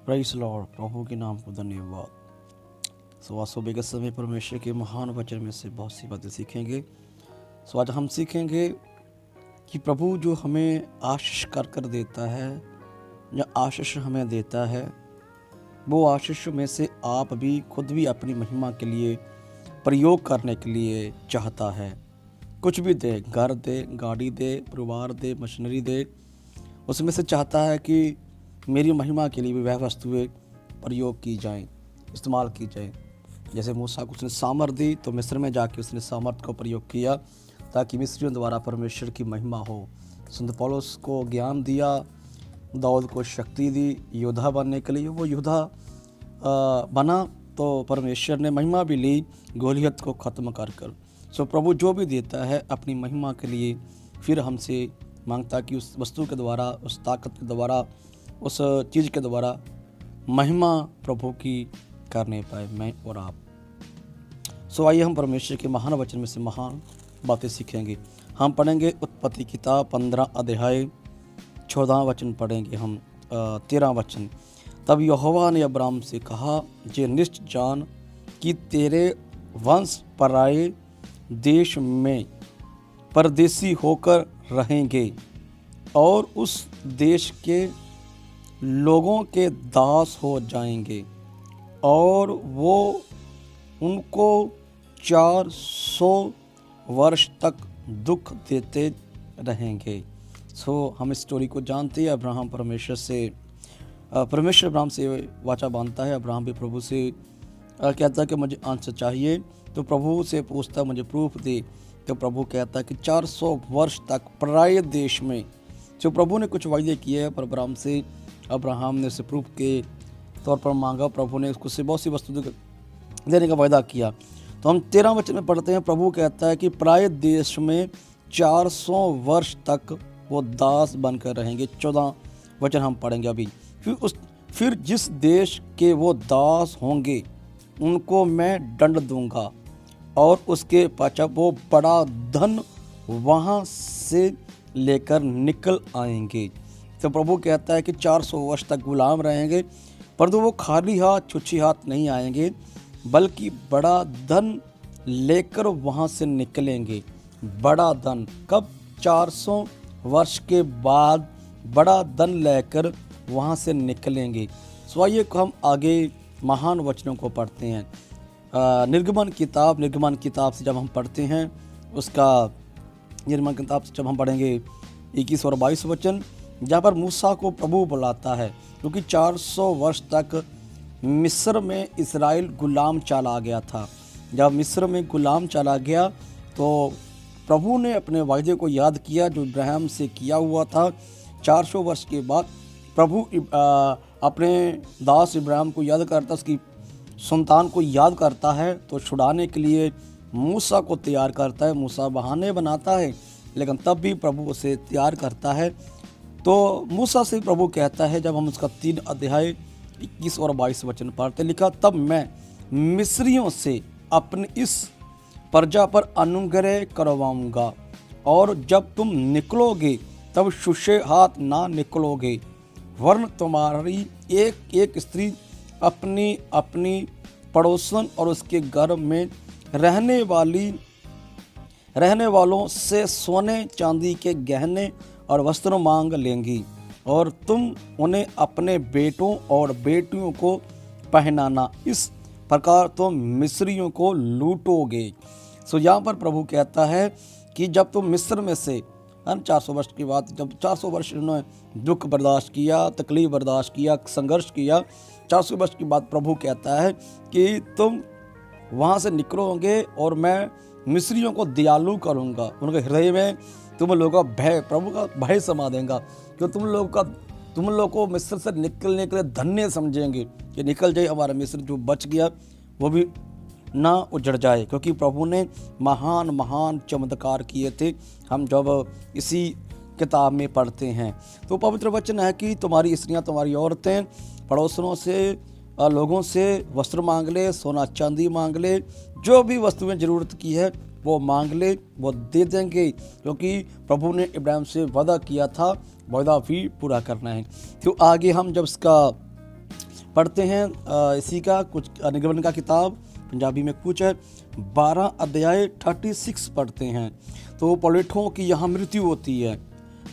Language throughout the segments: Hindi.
Praise Lord. प्रभु के नाम को धन्यवाद। आज सुबह के समय परमेश्वर के महान वचन में से बहुत सी बातें सीखेंगे। आज हम सीखेंगे कि प्रभु जो हमें आशीष कर देता है या आशीष हमें देता है, वो आशीष में से आप भी खुद भी अपनी महिमा के लिए प्रयोग करने के लिए चाहता है। कुछ भी दे, घर दे, गाड़ी दे, परिवार दे, मशीनरी दे, उसमें से चाहता है कि मेरी महिमा के लिए भी वह वस्तुएं प्रयोग की जाएं, इस्तेमाल की जाएं। जैसे मूसा को उसने सामर्थ दी तो मिस्र में जाके उसने सामर्थ का प्रयोग किया ताकि मिस्रियों द्वारा परमेश्वर की महिमा हो। संत पौलुस को ज्ञान दिया, दाऊद को शक्ति दी योद्धा बनने के लिए, वो योद्धा बना तो परमेश्वर ने महिमा भी ली गोलियत को ख़त्म कर कर। प्रभु जो भी देता है अपनी महिमा के लिए फिर हमसे मांगता कि उस वस्तु के द्वारा, उस ताकत के द्वारा, उस चीज़ के द्वारा महिमा प्रभु की करने पाए मैं और आप। आइए हम परमेश्वर के महान वचन में से महान बातें सीखेंगे। हम पढ़ेंगे उत्पत्ति किताब 15 अध्याय 14 वचन पढ़ेंगे हम 13 वचन। तब यहोवा ने अब्राम से कहा, जे निश्चय जान कि तेरे वंश पराए देश में परदेसी होकर रहेंगे और उस देश के लोगों के दास हो जाएंगे और वो उनको 400 वर्ष तक दुख देते रहेंगे। हम इस स्टोरी को जानते हैं। अब्राहम परमेश्वर अब्राहम से वाचा बांधता है। अब्राहम भी प्रभु से कहता है कि मुझे आंसर चाहिए, तो प्रभु से पूछता मुझे प्रूफ दे। तो प्रभु कहता है कि 400 वर्ष तक पराए देश में। जो प्रभु ने कुछ वायदे किए हैं पर अब्राहम ने उसे प्रूफ के तौर पर मांगा। प्रभु ने उसको बहुत सी वस्तु देने का वायदा किया। तो हम 13 वचन में पढ़ते हैं। प्रभु कहता है कि पराए देश में 400 वर्ष तक वो दास बनकर रहेंगे। 14 वचन हम पढ़ेंगे अभी। फिर जिस देश के वो दास होंगे उनको मैं दंड दूंगा और उसके पश्चात वो बड़ा धन वहाँ से लेकर निकल आएंगे। तो प्रभु कहता है कि 400 वर्ष तक गुलाम रहेंगे, परंतु वो खाली हाथ छुच्छी हाथ नहीं आएंगे, बल्कि बड़ा धन लेकर वहाँ से निकलेंगे। बड़ा धन कब? 400 वर्ष के बाद बड़ा धन लेकर वहाँ से निकलेंगे। आइए हम आगे महान वचनों को पढ़ते हैं। निर्गमन किताब से जब हम पढ़ते हैं, निर्गमन किताब से जब हम पढ़ेंगे 21 और 22 वचन, जहाँ पर मूसा को प्रभु बुलाता है, क्योंकि 400 वर्ष तक मिस्र में इस्राएल गुलाम चला गया था। जब मिस्र में गुलाम चला गया तो प्रभु ने अपने वायदे को याद किया जो इब्राहिम से किया हुआ था। 400 वर्ष के बाद प्रभु अपने दास इब्राहिम को याद करता, उसकी संतान को याद करता है, तो छुड़ाने के लिए मूसा को तैयार करता है। मूसा बहाने बनाता है, लेकिन तब भी प्रभु उसे तैयार करता है। तो मूसा से प्रभु कहता है, जब हम उसका 3 अध्याय 21 और 22 वचन पढ़ते, लिखा, तब मैं मिस्रियों से अपनी इस प्रजा पर अनुग्रह करवाऊंगा और जब तुम निकलोगे तब छुछे हाथ ना निकलोगे, वरन तुम्हारी एक एक स्त्री अपनी अपनी पड़ोसन और उसके घर में रहने वालों से सोने चांदी के गहने और वस्त्र मांग लेंगी और तुम उन्हें अपने बेटों और बेटियों को पहनाना। इस प्रकार तुम मिस्रियों को लूटोगे। यहाँ पर प्रभु कहता है कि जब तुम मिस्र में से 400 वर्ष के बाद, जब 400 वर्ष उन्होंने दुख बर्दाश्त किया, तकलीफ बर्दाश्त किया, संघर्ष किया, 400 वर्ष के बाद प्रभु कहता है कि तुम वहाँ से निकलोगे और मैं मिस्रियों को दयालु करूँगा। उनके हृदय में तुम लोगों का भय, प्रभु का भय समा देगा, क्योंकि तुम लोग को मिस्र से निकलने के लिए धन्य समझेंगे कि निकल जाए, हमारा मिस्र जो बच गया वो भी ना उजड़ जाए, क्योंकि प्रभु ने महान महान चमत्कार किए थे। हम जब इसी किताब में पढ़ते हैं तो पवित्र वचन है कि तुम्हारी स्त्रियां, तुम्हारी औरतें पड़ोसनों से, लोगों से वस्त्र मांग ले, सोना चांदी मांग ले, जो भी वस्तुएं ज़रूरत की है वो मांग ले, वो दे देंगे, क्योंकि प्रभु ने इब्राहिम से वादा किया था, वादा भी पूरा करना है। तो आगे हम जब इसका पढ़ते हैं इसी का कुछ निगमन का किताब पंजाबी में कुछ है 12 अध्याय 36 पढ़ते हैं। तो पलेठों की यहाँ मृत्यु होती है,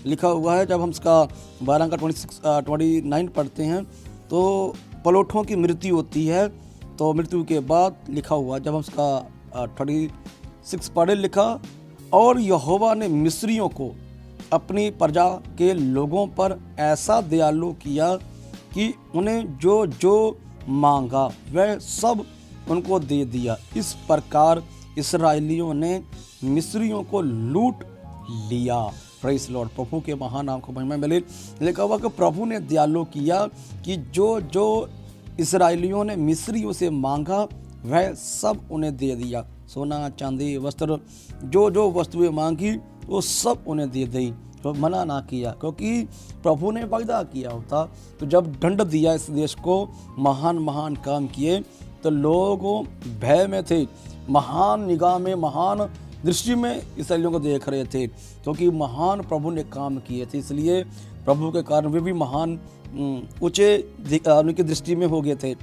लिखा हुआ है। जब हम इसका 12 का 29 पढ़ते हैं तो पलोठों की मृत्यु होती है। तो मृत्यु के बाद लिखा हुआ, जब हम इसका 36 पढ़े, लिखा और यहोवा ने मिस्रियों को अपनी प्रजा के लोगों पर ऐसा दयालु किया कि उन्हें जो जो मांगा वह सब उनको दे दिया। इस प्रकार इस्राएलियों ने मिस्रियों को लूट लिया। प्रेज़ लॉर्ड, प्रभु के महान नाम को महिमा मिले। लिखा हुआ कि प्रभु ने दयालु किया कि जो जो इस्राएलियों ने मिस्रियों से मांगा वह सब उन्हें दे दिया। सोना चांदी वस्त्र जो जो वस्तुएं मांगी वो सब उन्हें दे दी, तो मना ना किया, क्योंकि प्रभु ने वायदा किया होता। तो जब दंड दिया इस देश को, महान महान काम किए, तो लोगों भय में थे, महान निगाह में, महान दृष्टि में इसराइलियों को देख रहे थे, क्योंकि महान प्रभु ने काम किए थे। इसलिए प्रभु के कारण वे भी महान ऊंचे उनकी दृष्टि में हो गए थे।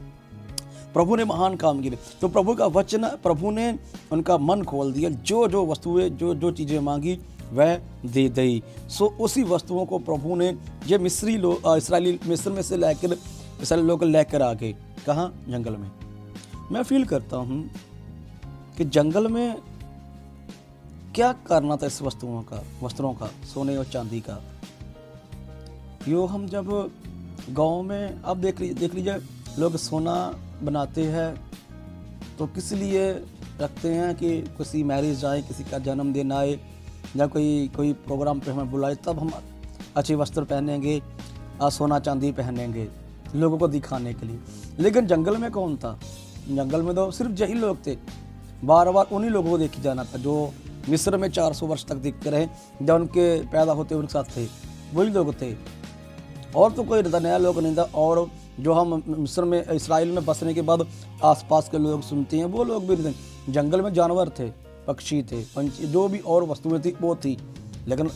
प्रभु ने महान काम किए, तो प्रभु का वचन, प्रभु ने उनका मन खोल दिया। जो जो वस्तुएं, जो जो चीज़ें मांगी वह दे दी। सो उसी वस्तुओं को प्रभु ने, ये मिस्री लोग, इसराइली मिस्र में से लेकर इसराइली लोग लेकर आ गए। कहाँ? जंगल में। मैं फील करता हूँ कि जंगल में क्या करना था इस वस्त्रों का, सोने और चांदी का। यो हम जब गांव में, अब देख लीजिए लोग सोना बनाते हैं तो किस लिए रखते हैं कि किसी मैरिज आए, किसी का जन्मदिन आए, या कोई प्रोग्राम पे हमें बुलाए, तब हम अच्छे वस्त्र पहनेंगे, सोना चांदी पहनेंगे लोगों को दिखाने के लिए। लेकिन जंगल में कौन था? जंगल में तो सिर्फ यही लोग थे, बार बार उन्हीं लोगों को देखी जाना था जो मिस्र में 400 वर्ष तक दिखते रहे, जब उनके पैदा होते उनके साथ थे, वही लोग थे, और तो कोई नया लोग नहीं था। और जो हम मिस्र में, इसराइल में बसने के बाद आसपास के लोग सुनते हैं, वो लोग भी नहीं थे। जंगल में जानवर थे, पक्षी थे, पंछी, जो भी और वस्तुएं थी वो थी, लेकिन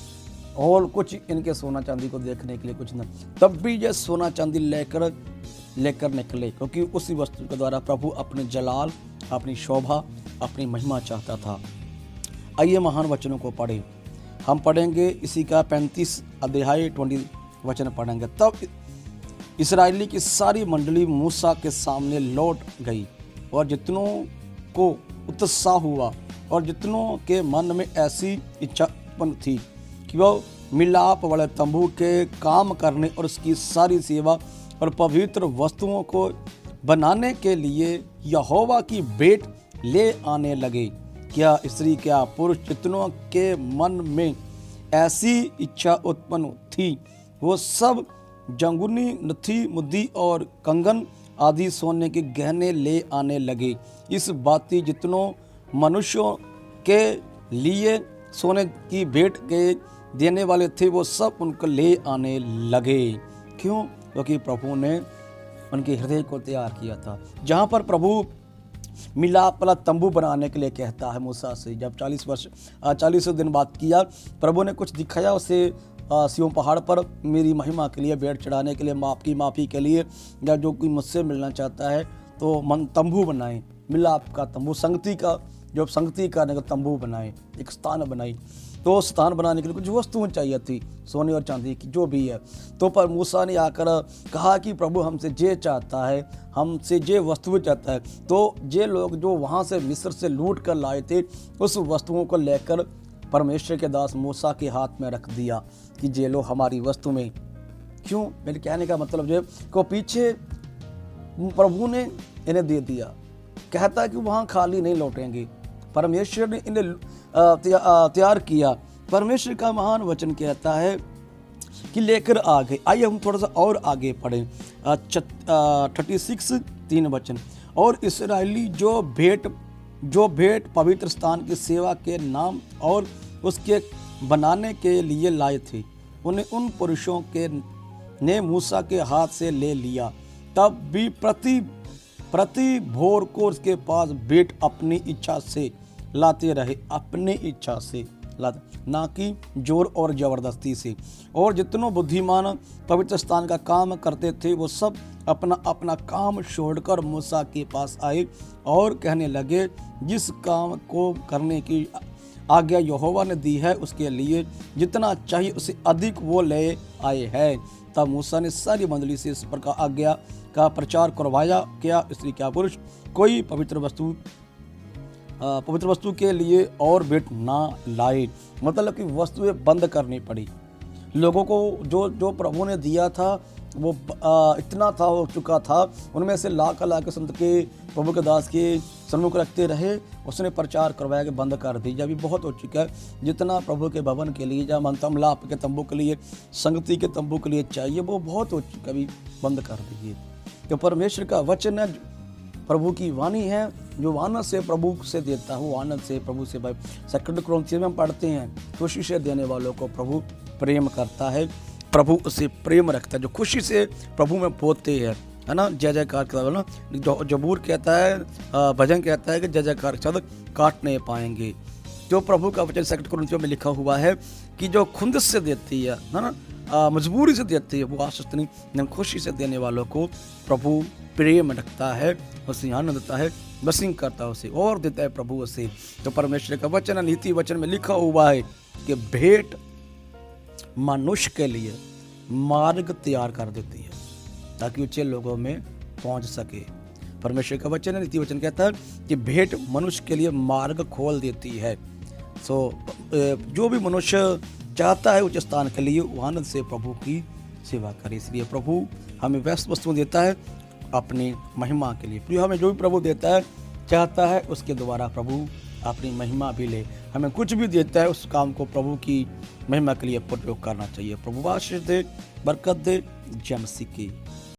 और कुछ इनके सोना चांदी को देखने के लिए कुछ नहीं। तब भी ये सोना चांदी लेकर निकले, क्योंकि उसी वस्तु के द्वारा प्रभु अपने जलाल, अपनी शोभा, अपनी महिमा चाहता था। आइए महान वचनों को पढ़ें। हम पढ़ेंगे इसी का 35 अध्याय 20 वचन पढ़ेंगे। तब इस्राएली की सारी मंडली मूसा के सामने लौट गई, और जितनों को उत्साह हुआ और जितनों के मन में ऐसी इच्छा उत्पन्न थी कि वह मिलाप वाले तंबू के काम करने और उसकी सारी सेवा और पवित्र वस्तुओं को बनाने के लिए यहोवा की भेंट ले आने लगे। क्या स्त्री, क्या पुरुष, जितनों के मन में ऐसी इच्छा उत्पन्न थी, वो सब जंगुनी, नथी, मुद्दी और कंगन आदि सोने के गहने ले आने लगे। इस बाती जितनों मनुष्यों के लिए सोने की भेंट के देने वाले थे, वो सब उनको ले आने लगे। क्यों? क्योंकि प्रभु ने उनके हृदय को तैयार किया था। जहाँ पर प्रभु मिलाप वाला तंबू बनाने के लिए कहता है मूसा से, जब 40 दिन बाद किया, प्रभु ने कुछ दिखाया उसे सिय्योन पहाड़ पर, मेरी महिमा के लिए, भेंट चढ़ाने के लिए, माफ़ी के लिए, या जो कोई मुझसे मिलना चाहता है तो तंबू बनाए, मिलाप का तंबू, संगति का, जो संगति करने का तंबू बनाए, एक स्थान बनाई। तो स्थान बनाने के लिए कुछ वस्तुएं चाहिए थी, सोने और चांदी की, जो भी है। तो पर मूसा ने आकर कहा कि प्रभु हमसे जे चाहता है, हमसे जे वस्तुएं चाहता है। तो जे लोग जो वहाँ से मिस्र से लूट कर लाए थे, उस वस्तुओं को लेकर परमेश्वर के दास मूसा के हाथ में रख दिया कि जे लो हमारी वस्तु में। क्यों? मेरे कहने का मतलब जो को पीछे प्रभु ने इन्हें दे दिया, कहता है कि वहाँ खाली नहीं लौटेंगे। परमेश्वर ने इन्हें तैयार किया। परमेश्वर का महान वचन कहता है कि लेकर आ गए। आइए हम थोड़ा सा और आगे पढ़ें। 36:3 वचन, और इस्राएली जो भेंट पवित्र स्थान की सेवा के नाम और उसके बनाने के लिए लाए थे, उन्हें उन पुरुषों के ने मूसा के हाथ से ले लिया। तब भी प्रति भोर को उसके पास भेंट अपनी इच्छा से लाते रहे, अपनी इच्छा से। ना कि जोर और ज़बरदस्ती से। और जितनों बुद्धिमान पवित्र स्थान का काम करते थे वो सब अपना अपना काम छोड़कर मूसा के पास आए और कहने लगे, जिस काम को करने की आज्ञा यहोवा ने दी है उसके लिए जितना चाहिए उससे अधिक वो ले आए हैं। तब मूसा ने सारी मंडली से इस प्रकार आज्ञा का प्रचार करवाया, क्या स्त्री क्या पुरुष कोई पवित्र वस्तु के लिए और भेंट ना लाए। मतलब कि वस्तुएं बंद करनी पड़ी लोगों को। जो प्रभु ने दिया था वो इतना था हो चुका था, उनमें से ला के संत के प्रभु के दास के सन्मुख रखते रहे। उसने प्रचार करवाया कि बंद कर दीजिए, अभी बहुत हो चुका है। जितना प्रभु के भवन के लिए या मंतम लाप के तंबू के लिए, संगति के तंबू के लिए चाहिए वो बहुत हो चुका, अभी बंद कर दीजिए। तो परमेश्वर का वचन है, प्रभु की वाणी है, जो आनंद से प्रभु से देता है वो आनंद से प्रभु से। 2 कुरिन्थियों में हम पढ़ते हैं, खुशी से देने वालों को प्रभु प्रेम करता है, प्रभु उसे प्रेम रखता है। जो खुशी से प्रभु में बोलते हैं, है ना, जय जयकार करता है ना। जबूर कहता है, भजन कहता है कि जय जयकार शब्द काट नहीं पाएंगे। जो प्रभु का वचन 2 कुरिन्थियों में लिखा हुआ है कि जो खुंदस से देती है ना, मजबूरी से देती है, वो आशीष नहीं, खुशी से देने वालों को प्रभु प्रेम रखता है, उसे आनंद देता है, ब्लेसिंग करता है, उसे और देता है प्रभु उसे। तो परमेश्वर का वचन, नीति वचन में लिखा हुआ है कि भेंट मनुष्य के लिए मार्ग तैयार कर देती है ताकि ऊंचे लोगों में पहुंच सके। परमेश्वर का वचन, नीति वचन कहता है कि भेंट मनुष्य के लिए मार्ग खोल देती है। जो भी मनुष्य चाहता है उच्च स्थान के लिए वो आनंद से प्रभु की सेवा करे। इसलिए प्रभु हमें वैसी वस्तु देता है अपनी महिमा के लिए। प्रिय, हमें जो भी प्रभु देता है चाहता है उसके द्वारा प्रभु अपनी महिमा भी ले। हमें कुछ भी देता है उस काम को प्रभु की महिमा के लिए प्रयोग करना चाहिए। प्रभु आशीष दे, बरकत दे। जय मसीह की।